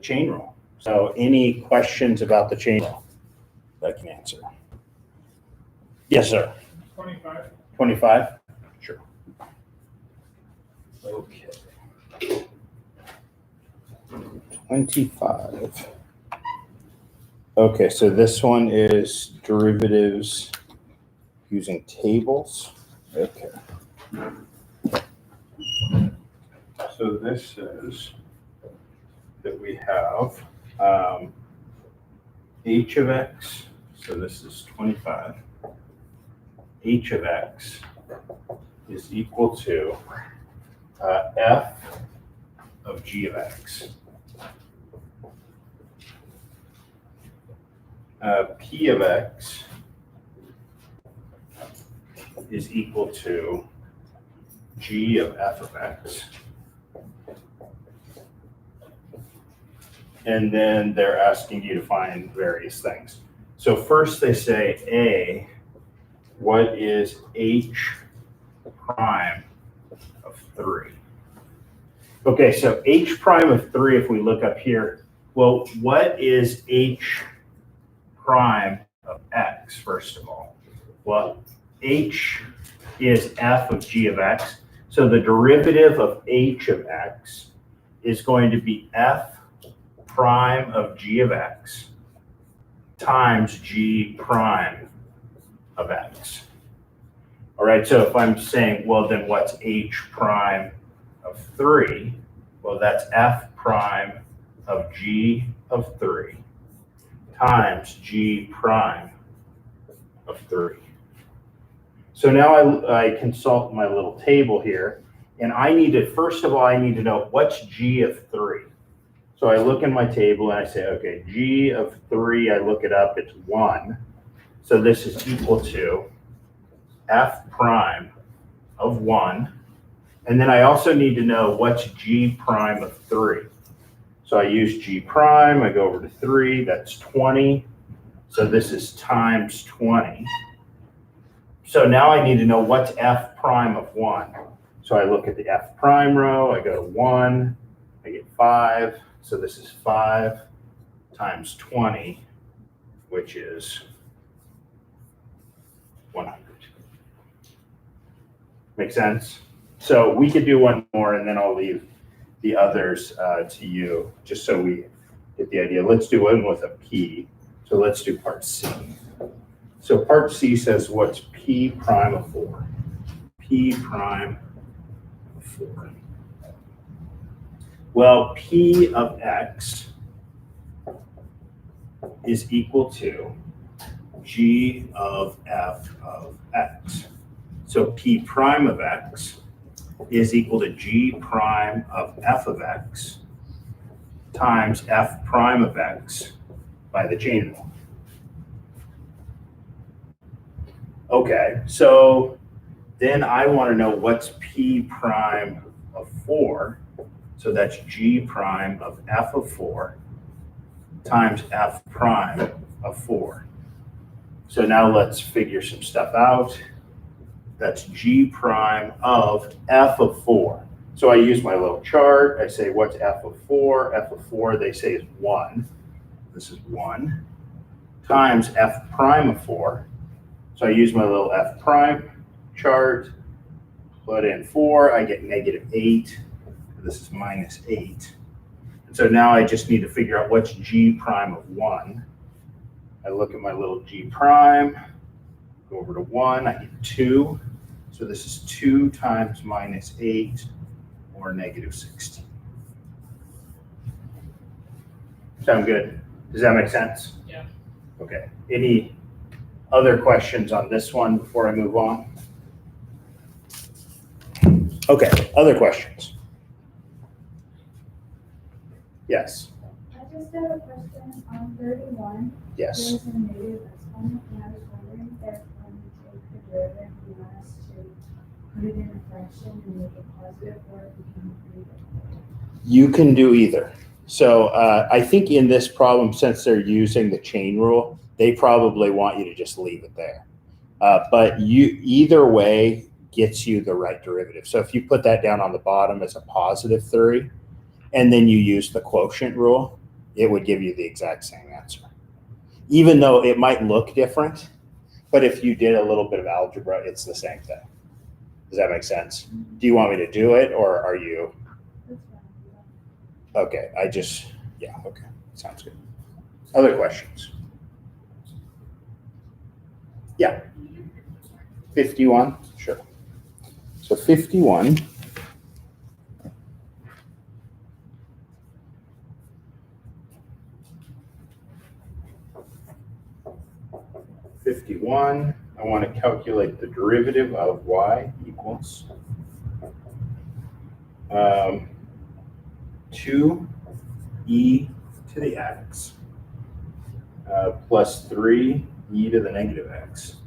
chain rule. So any questions about the chain rule that I can answer? Yes, sir. 25. 25? Sure. Okay. 25. Okay, so this one is derivatives using tables. Okay. So this says that we have h of x, so this is 25. H of x is equal to f of g of x. P of x is equal to g of f of x. And then they're asking you to find various things. So first they say A, what is h prime of 3? Okay, so h prime of 3, if we look up here, well, what is h prime of x, first of all? Well, h is f of g of x. So the derivative of h of x is going to be f prime of g of x times g prime of x. All right, so if I'm saying, well, then what's h prime of 3? Well, that's f prime of g of 3 times g prime of 3. So now I consult my little table here, and I need to, first of all, I need to know what's g of 3. So I look in my table and I say, okay, g of 3, I look it up, it's 1. So this is equal to f prime of 1. And then I also need to know what's g prime of 3. So I use g prime, I go over to 3, that's 20. So this is times 20. So now I need to know what's f prime of 1. So I look at the f prime row, I go to 1, I get 5. So this is 5 times 20, which is 100. Make sense? So we could do one more and then I'll leave the others to you, just so we get the idea. Let's do one with a P. So let's do part C. So part C says what's P prime of 4? P prime of 4. Well, P of x is equal to g of f of x. So P prime of x is equal to g prime of f of x times f prime of x by the chain rule. Okay, so then I want to know what's P prime of 4. So that's g prime of f of 4 times f prime of 4. So now let's figure some stuff out. That's g prime of f of 4. So I use my little chart. I say, what's f of 4? F of 4, they say, is 1. This is 1 times f prime of 4. So I use my little f prime chart, put in 4, I get negative 8. This is minus 8. And so now I just need to figure out what's g prime of 1. I look at my little g prime, go over to 1, I get 2. So this is 2 times minus 8, or negative 16. Sound good? Does that make sense? Yeah. Okay. Any other questions on this one before I move on? Okay, other questions? Yes. I just have a question on 31. Yes. There's a negative exponent, and I was wondering if when we take the derivative, we want us to put it in a fraction and make it positive, or if we can leave it. You can do either. So I think in this problem, since they're using the chain rule, they probably want you to just leave it there. But either way gets you the right derivative. So if you put that down on the bottom as a positive 3, and then you use the quotient rule, it would give you the exact same answer. Even though it might look different, but if you did a little bit of algebra, it's the same thing. Does that make sense? Do you want me to do it, or are you? That's fine. Okay, yeah, okay, sounds good. Other questions? Yeah. 51, sure. So 51. I want to calculate the derivative of y equals 2e to the x plus 3e to the negative x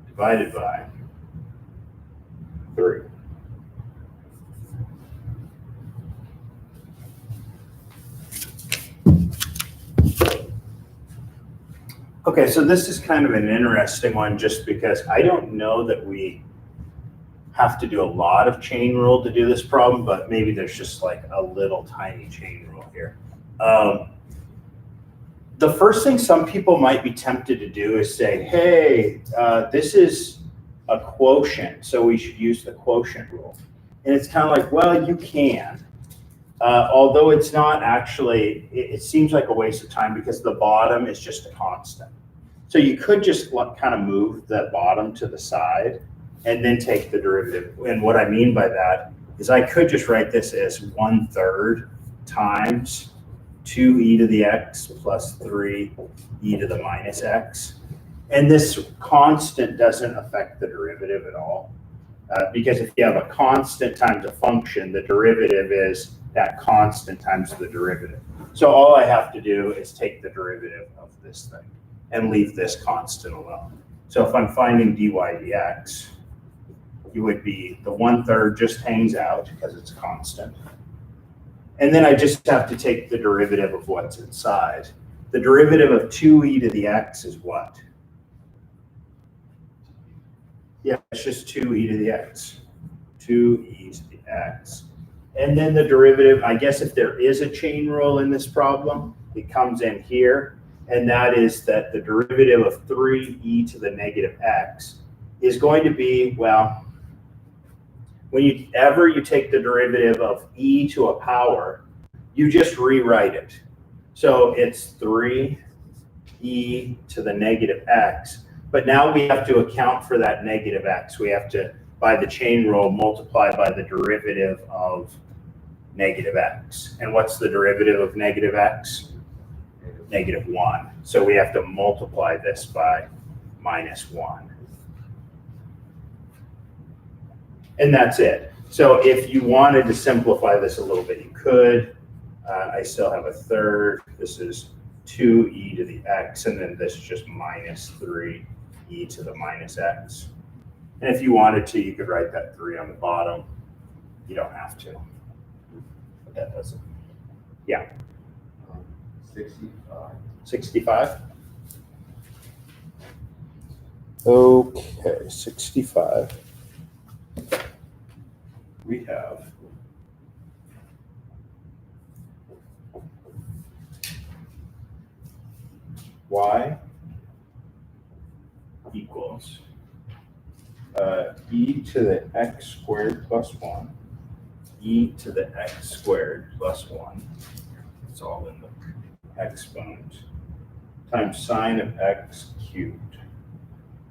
divided by 3. Okay, so this is kind of an interesting one just because I don't know that we have to do a lot of chain rule to do this problem, but maybe there's just like a little tiny chain rule here. The first thing some people might be tempted to do is say, hey, this is a quotient, so we should use the quotient rule. And it's kind of like, well, you can. Although it's not actually, it seems like a waste of time because the bottom is just a constant. So you could just kind of move the bottom to the side and then take the derivative. And what I mean by that is I could just write this as 1/3 times 2e to the x plus 3e to the minus x. And this constant doesn't affect the derivative at all. Because if you have a constant times a function, the derivative is that constant times the derivative. So all I have to do is take the derivative of this thing and leave this constant alone. So if I'm finding dy dx, it would be the 1/3 just hangs out because it's constant. And then I just have to take the derivative of what's inside. The derivative of 2e to the x is what? Yeah, it's just 2e to the x. 2e to the x. And then the derivative, I guess if there is a chain rule in this problem, it comes in here. And that is that the derivative of 3e to the negative x is going to be, well, whenever you take the derivative of e to a power, you just rewrite it. So it's 3e to the negative x. But now we have to account for that negative x. We have to, by the chain rule, multiply by the derivative of negative x. And what's the derivative of negative x? -1. So we have to multiply this by -1. And that's it. So if you wanted to simplify this a little bit, you could. I still have a third. This is 2e to the x, and then this is just -3e to the minus x. And if you wanted to, you could write that 3 on the bottom. You don't have to. But that doesn't. Yeah. 65. 65? Okay, 65. We have y equals e to the x squared plus 1, e to the x squared plus 1. It's all in the exponent times sine of x cubed,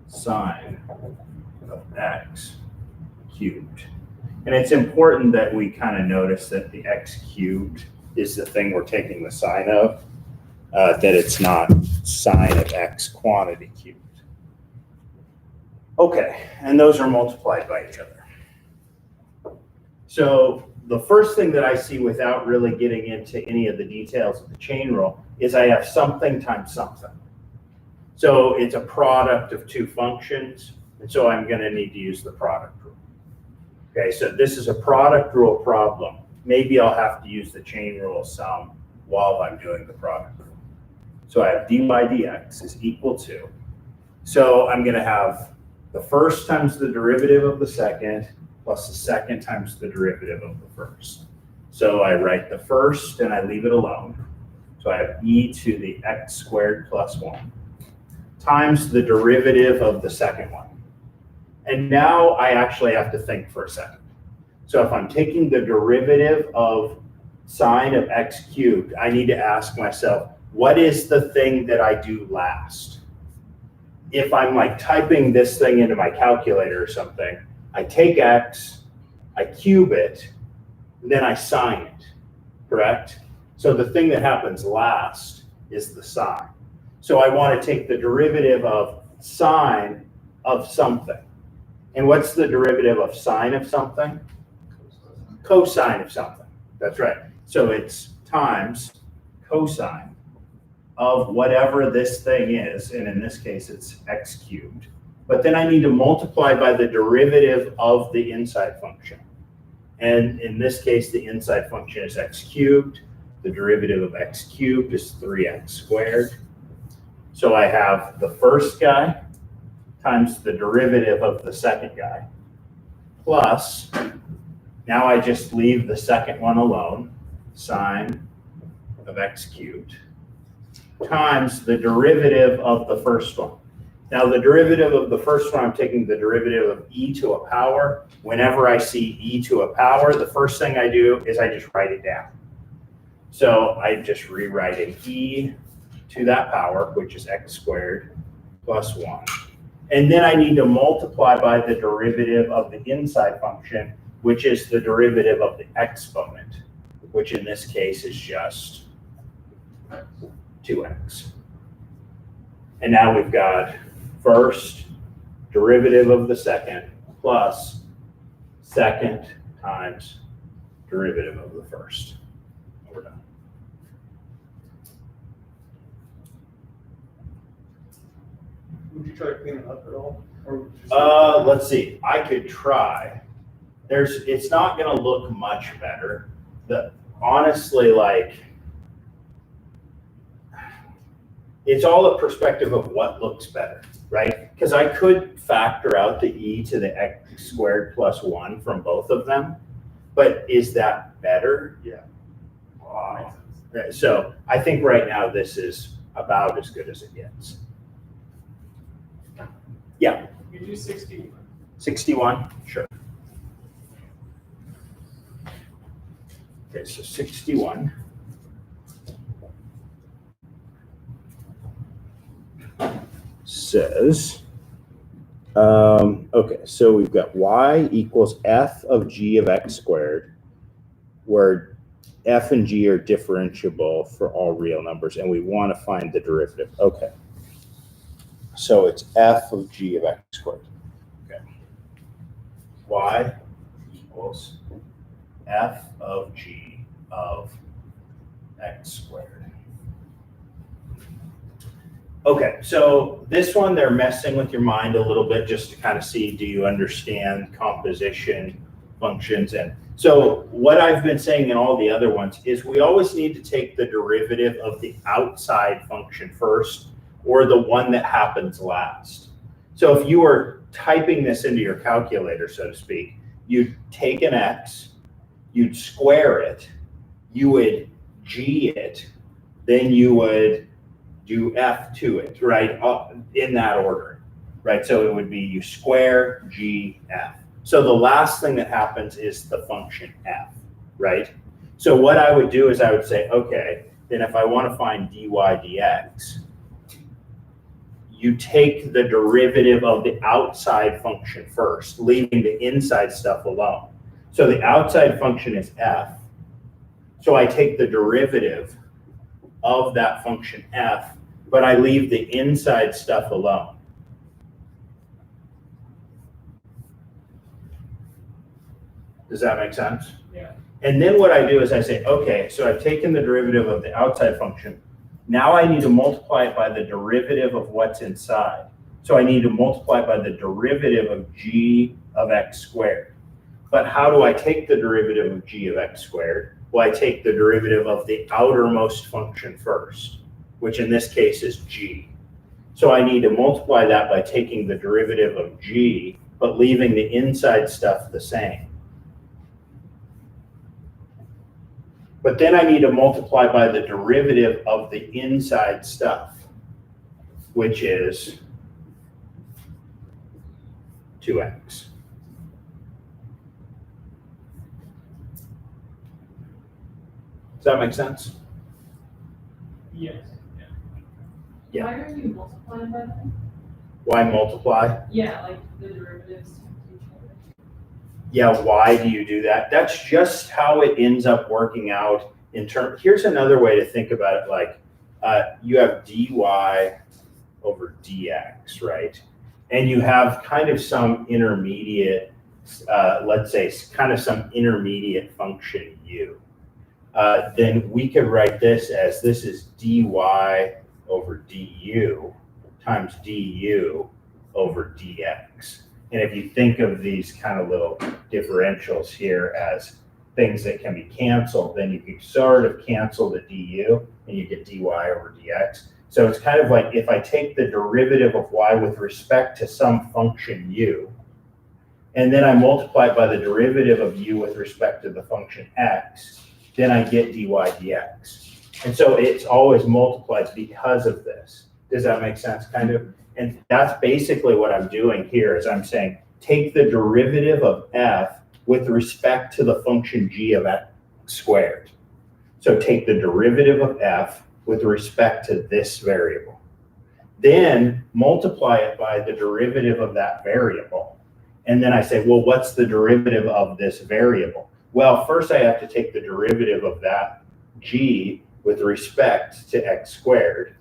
sine of x cubed. And it's important that we kind of notice that the x cubed is the thing we're taking the sine of, that it's not sine of x quantity cubed. Okay, and those are multiplied by each other. So the first thing that I see without really getting into any of the details of the chain rule is I have something times something. So it's a product of two functions, and so I'm going to need to use the product rule. Okay, so this is a product rule problem. Maybe I'll have to use the chain rule some while I'm doing the product rule. So I have dy dx is equal to, so I'm going to have the first times the derivative of the second plus the second times the derivative of the first. So I write the first and I leave it alone. So I have e to the x squared plus 1 times the derivative of the second one. And now I actually have to think for a second. So if I'm taking the derivative of sine of x cubed, I need to ask myself, what is the thing that I do last? If I'm like typing this thing into my calculator or something, I take x, I cube it, and then I sine it, correct? So the thing that happens last is the sine. So I want to take the derivative of sine of something. And what's the derivative of sine of something? Cosine of something. That's right. So it's times cosine of whatever this thing is, and in this case it's x cubed. But then I need to multiply by the derivative of the inside function. And in this case, the inside function is x cubed. The derivative of x cubed is 3x squared. So I have the first guy times the derivative of the second guy, plus, now I just leave the second one alone, sine of x cubed, times the derivative of the first one. Now the derivative of the first one, I'm taking the derivative of e to a power. Whenever I see e to a power, the first thing I do is I just write it down. So I'm just rewriting e to that power, which is x squared plus 1. And then I need to multiply by the derivative of the inside function, which is the derivative of the exponent, which in this case is just 2x. And now we've got first derivative of the second plus second times derivative of the first. We're done. Would you try to clean it up at all? Or just Let's see. I could try. It's not going to look much better. Honestly, like, it's all a perspective of what looks better, right? Because I could factor out the e to the x squared plus 1 from both of them, but is that better? Yeah. Wow. So I think right now this is about as good as it gets. Yeah. You do 60. 61? Sure. Okay, so 61. Says, okay, so we've got y equals f of g of x squared, where f and g are differentiable for all real numbers, and we want to find the derivative. Okay. So it's f of g of x squared. Okay. Y equals f of g of x squared. Okay, so this one, they're messing with your mind a little bit just to kind of see, do you understand composition functions? And so what I've been saying in all the other ones is we always need to take the derivative of the outside function first, or the one that happens last. So if you were typing this into your calculator, so to speak, you'd take an x, you'd square it, you would g it, then you would do f to it, right? In that order, right? So it would be you square g f. So the last thing that happens is the function f, right? So what I would do is I would say, okay, then if I want to find dy dx, you take the derivative of the outside function first, leaving the inside stuff alone. So the outside function is f. So I take the derivative of that function f, but I leave the inside stuff alone. Does that make sense? Yeah. And then what I do is I say, okay, so I've taken the derivative of the outside function. Now I need to multiply it by the derivative of what's inside. So I need to multiply by the derivative of g of x squared. But how do I take the derivative of g of x squared? Well, I take the derivative of the outermost function first, which in this case is g. So I need to multiply that by taking the derivative of g, but leaving the inside stuff the same. But then I need to multiply by the derivative of the inside stuff, which is 2x. Does that make sense? Yes. Yeah. Why are you multiplying by that? Why multiply? Yeah, like the derivatives to each other. Yeah, why do you do that? That's just how it ends up working out in terms. Here's another way to think about it. Like you have dy over dx, right? And you have kind of some intermediate, let's say kind of some intermediate function u. Then we could write this as this is dy over du times du over dx. And if you think of these kind of little differentials here as things that can be canceled, then you can sort of cancel the du and you get dy over dx. So it's kind of like if I take the derivative of y with respect to some function u, and then I multiply it by the derivative of u with respect to the function x, then I get dy dx. And so it's always multiplied because of this. Does that make sense, kind of? And that's basically what I'm doing here is I'm saying, take the derivative of f with respect to the function g of x squared. So take the derivative of f with respect to this variable. Then multiply it by the derivative of that variable. And then I say, well, what's the derivative of this variable? Well, first I have to take the derivative of that g with respect to x squared.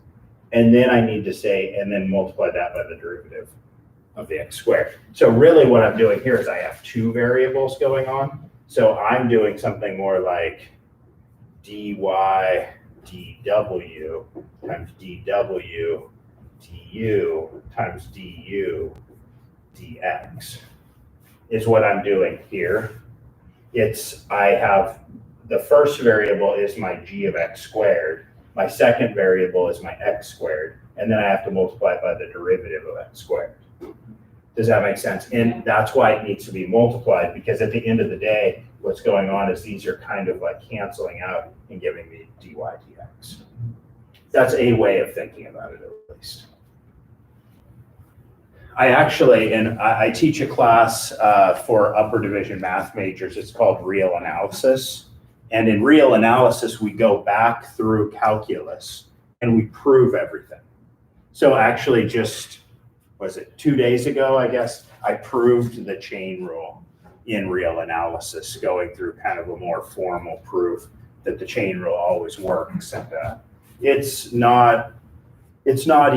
And then I need to say, and then multiply that by the derivative of the x squared. So really what I'm doing here is I have two variables going on. So I'm doing something more like dy dw times dw du times du dx is what I'm doing here. I have the first variable is my g of x squared. My second variable is my x squared. And then I have to multiply it by the derivative of x squared. Does that make sense? And that's why it needs to be multiplied, because at the end of the day, what's going on is these are kind of like canceling out and giving me dy dx. That's a way of thinking about it, at least. I teach a class for upper division math majors. It's called Real Analysis. And in Real Analysis, we go back through calculus and we prove everything. So actually just, was it 2 days ago, I guess, I proved the chain rule in Real Analysis, going through kind of a more formal proof that the chain rule always works. And it's not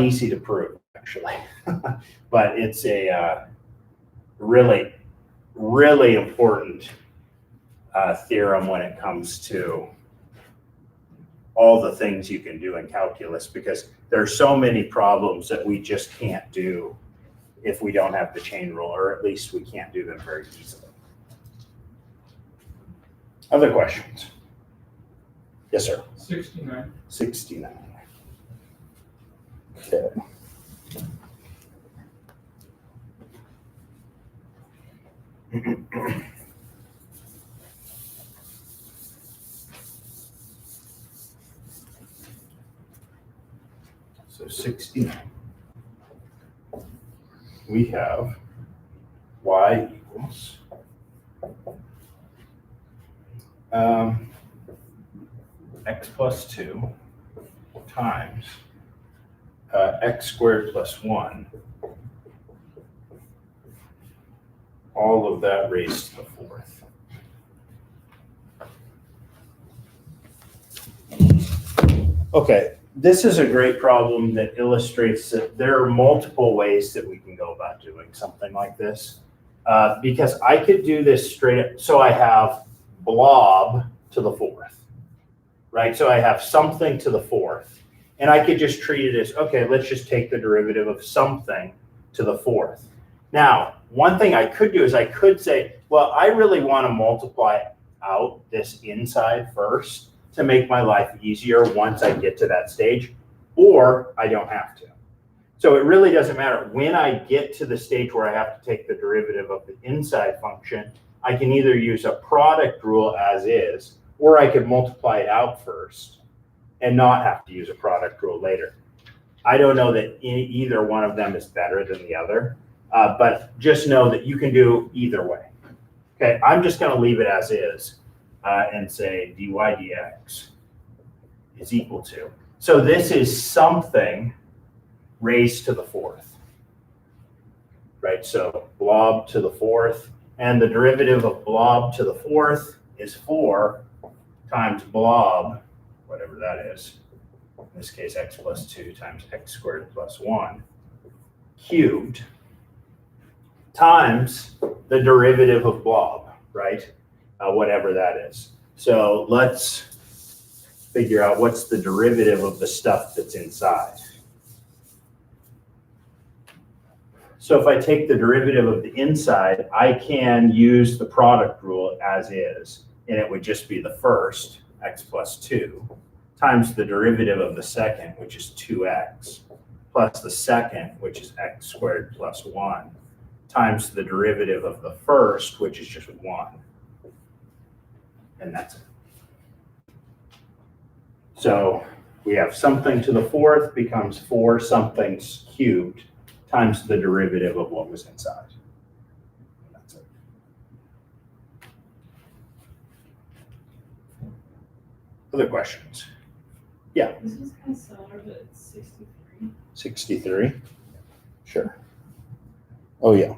easy to prove, actually, but it's a really, really important theorem when it comes to all the things you can do in calculus, because there's so many problems that we just can't do if we don't have the chain rule, or at least we can't do them very easily. Other questions? Yes, sir. 69. 69. Okay. So 69. We have y equals x plus 2 times x squared plus 1, all of that raised to the fourth. Okay, this is a great problem that illustrates that there are multiple ways that we can go about doing something like this. Because I could do this straight up. So I have blob to the fourth, right? So I have something to the fourth. And I could just treat it as, okay, let's just take the derivative of something to the fourth. Now, one thing I could do is I could say, well, I really want to multiply out this inside first to make my life easier once I get to that stage, or I don't have to. So it really doesn't matter. When I get to the stage where I have to take the derivative of the inside function, I can either use a product rule as is, or I could multiply it out first and not have to use a product rule later. I don't know that either one of them is better than the other, but just know that you can do either way. Okay, I'm just going to leave it as is and say dy dx is equal to. So this is something raised to the fourth, right? So blob to the fourth, and the derivative of blob to the fourth is 4 times blob, whatever that is, in this case x plus 2 times x squared plus 1 cubed, times the derivative of blob, right? Whatever that is. So let's figure out what's the derivative of the stuff that's inside. So if I take the derivative of the inside, I can use the product rule as is, and it would just be the first, x plus 2, times the derivative of the second, which is 2x, plus the second, which is x squared plus 1, times the derivative of the first, which is just 1. And that's it. So we have something to the fourth becomes 4 somethings cubed times the derivative of what was inside. And that's it. Other questions? Yeah. This is kind of similar, but it's 63. 63? Sure. Oh, yeah.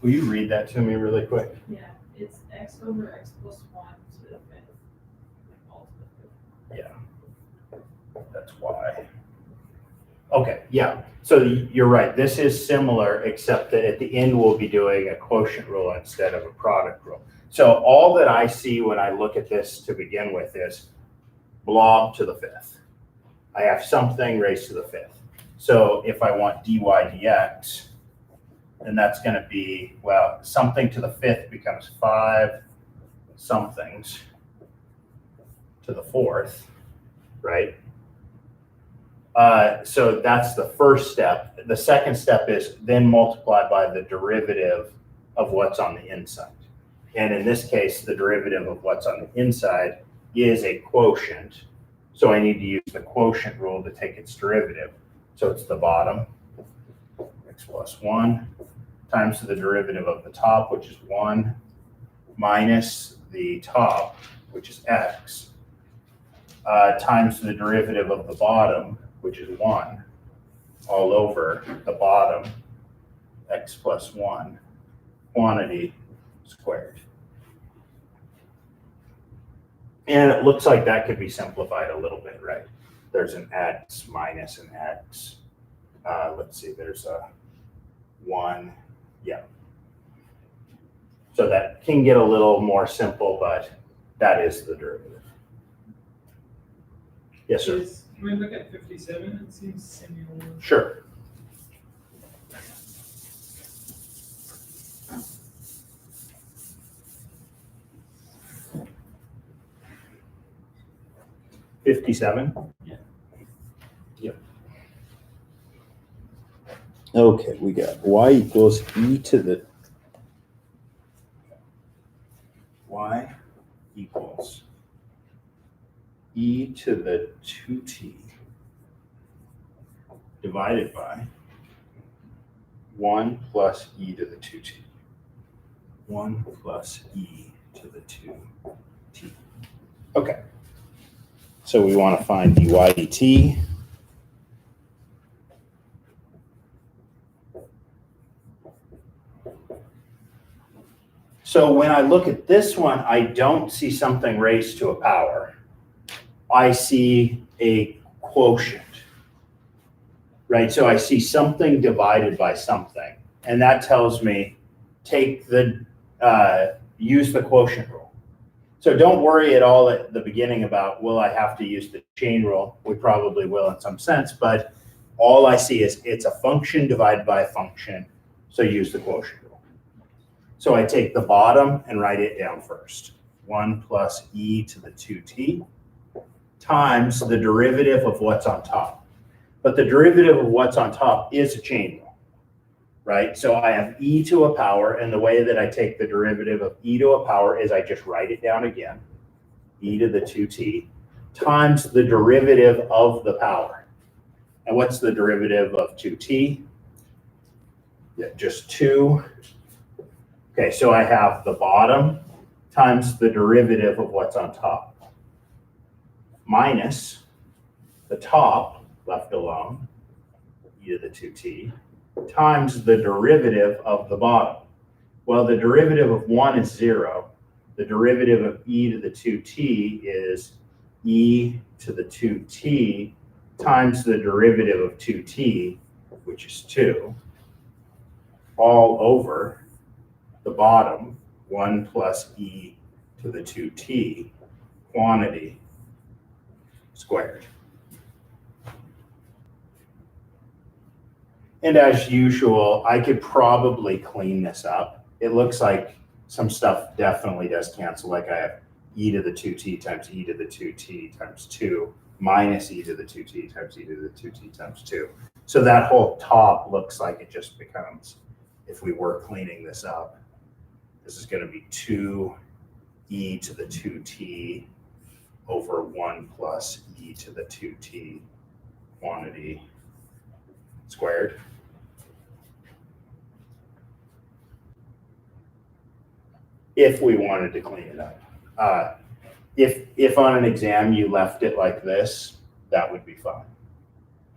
Will you read that to me really quick? Yeah, it's x over x plus 1 to the 5th. All to the 5th. Yeah. That's why. Okay, yeah. So you're right. This is similar, except that at the end we'll be doing a quotient rule instead of a product rule. So all that I see when I look at this to begin with is blob to the 5th. I have something raised to the 5th. So if I want dy dx, then that's going to be, well, something to the 5th becomes 5 somethings to the 4th, right? So that's the first step. The second step is then multiply by the derivative of what's on the inside. And in this case, the derivative of what's on the inside is a quotient. So I need to use the quotient rule to take its derivative. So it's the bottom, x plus 1, times the derivative of the top, which is 1, minus the top, which is x, times the derivative of the bottom, which is 1, all over the bottom, x plus 1, quantity squared. And it looks like that could be simplified a little bit, right? There's an x minus an x. Let's see, there's a 1. Yeah. So that can get a little more simple, but that is the derivative. Yes, sir. Can we look at 57? It seems similar. Sure. $57? Yeah. Yep. Okay, we got y equals e to the y equals e to the 2t divided by 1 plus e to the 2t. 1 plus e to the 2t. Okay. So we want to find dy dt. So when I look at this one, I don't see something raised to a power. I see a quotient, right? So I see something divided by something. And that tells me take the, use the quotient rule. So don't worry at all at the beginning about, will I have to use the chain rule? We probably will in some sense, but all I see is it's a function divided by a function. So use the quotient rule. So I take the bottom and write it down first. 1 plus e to the 2t times the derivative of what's on top. But the derivative of what's on top is a chain rule. right? So I have e to a power, and the way that I take the derivative of e to a power is I just write it down again, e to the 2t, times the derivative of the power. And what's the derivative of 2t? Yeah, just 2. Okay, so I have the bottom times the derivative of what's on top, minus the top left alone, e to the 2t, times the derivative of the bottom. Well, the derivative of 1 is 0. The derivative of e to the 2t is e to the 2t times the derivative of 2t, which is 2, all over the bottom, 1 plus e to the 2t quantity squared. And as usual, I could probably clean this up. It looks like some stuff definitely does cancel, like I have e to the 2t times e to the 2t times 2 minus e to the 2t times e to the 2t times 2. So that whole top looks like it just becomes, if we were cleaning this up, this is going to be 2e to the 2t over 1 plus e to the 2t quantity squared. If we wanted to clean it up. If on an exam you left it like this, that would be fine.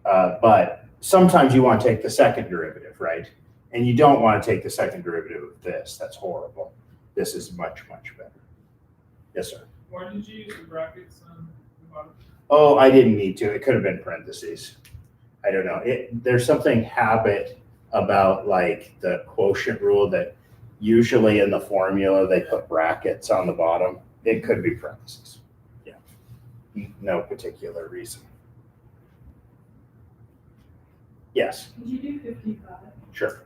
But sometimes you want to take the second derivative, right? And you don't want to take the second derivative of this. That's horrible. This is much, much better. Yes, sir. Why did you use the brackets on the bottom? Oh, I didn't need to. It could have been parentheses. I don't know. There's something habit about like the quotient rule that usually in the formula they put brackets on the bottom. It could be parentheses. Yeah. No particular reason. Yes. Could you do 55? Sure.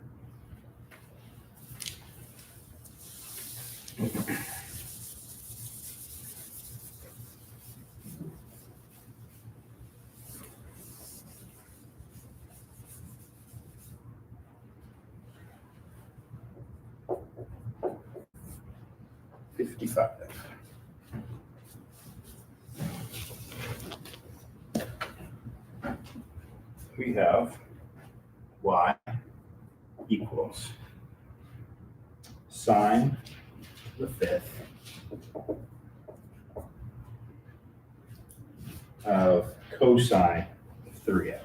We have y equals sine the fifth of cosine of 3x.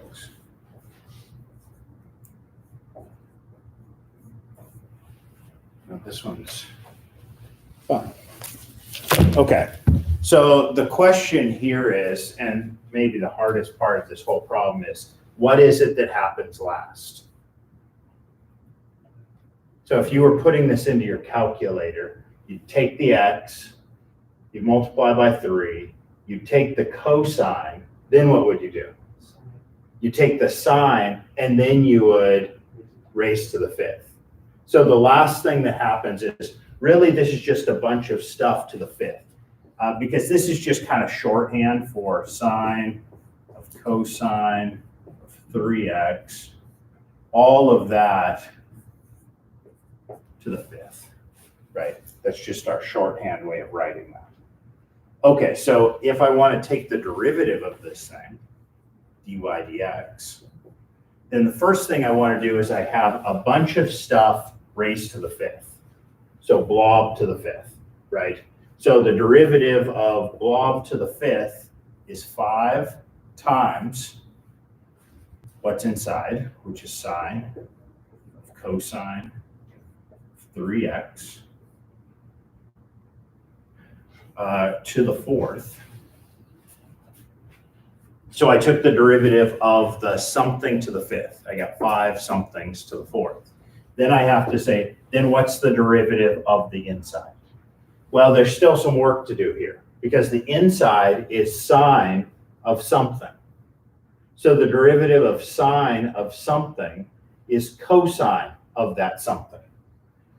Now this one's fun. Okay, so the question here is, and maybe the hardest part of this whole problem is, what is it that happens last? So if you were putting this into your calculator, you'd take the x, you'd multiply by 3, you'd take the cosine, then what would you do? You take the sine, and then you would raise to the fifth. So the last thing that happens is, really this is just a bunch of stuff to the fifth, because this is just kind of shorthand for sine of cosine of 3x, all of that to the fifth, right? That's just our shorthand way of writing that. Okay, so if I want to take the derivative of this thing, dy dx, then the first thing I want to do is I have a bunch of stuff raised to the fifth. So blob to the fifth, right? So the derivative of blob to the fifth is 5 times what's inside, which is sine of cosine of 3x to the fourth. So I took the derivative of the something to the fifth. I got 5 somethings to the fourth. Then I have to say, then what's the derivative of the inside? Well, there's still some work to do here because the inside is sine of something. So the derivative of sine of something is cosine of that something.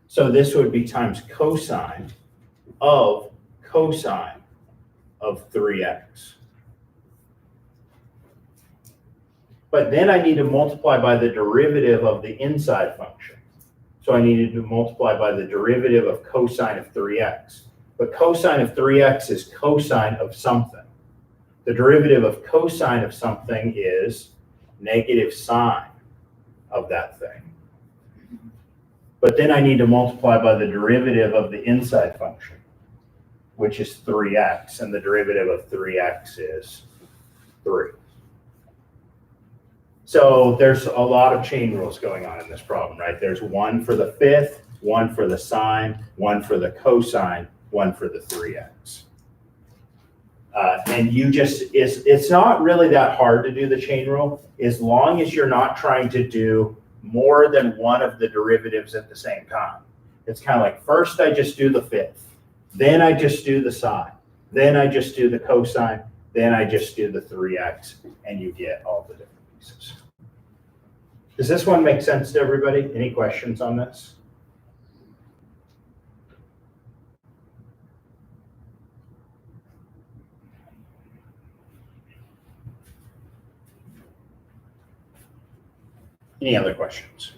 So this would be times cosine of 3x. But then I need to multiply by the derivative of the inside function. So I needed to multiply by the derivative of cosine of 3x. But cosine of 3x is cosine of something. The derivative of cosine of something is negative sine of that thing. But then I need to multiply by the derivative of the inside function, which is 3x, and the derivative of 3x is 3. So there's a lot of chain rules going on in this problem, right? There's one for the fifth, one for the sine, one for the cosine, one for the 3x. And you just, it's not really that hard to do the chain rule, as long as you're not trying to do more than one of the derivatives at the same time. It's kind of like, first I just do the fifth, then I just do the sine, then I just do the cosine, then I just do the 3x, and you get all the different pieces. Does this one make sense to everybody? Any questions on this? Any other questions?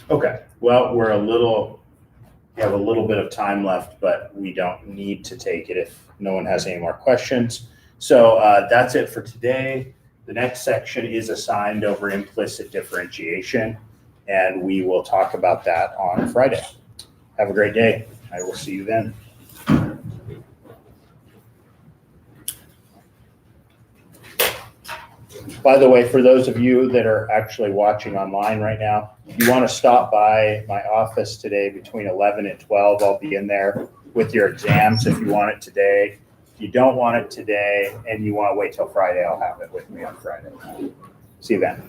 Okay, well, we have a little bit of time left, but we don't need to take it if no one has any more questions. So that's it for today. The next section is assigned over implicit differentiation, and we will talk about that on Friday. Have a great day. I will see you then. By the way, for those of you that are actually watching online right now, if you want to stop by my office today between 11 and 12, I'll be in there with your exams if you want it today. If you don't want it today and you want to wait till Friday, I'll have it with me on Friday. See you then.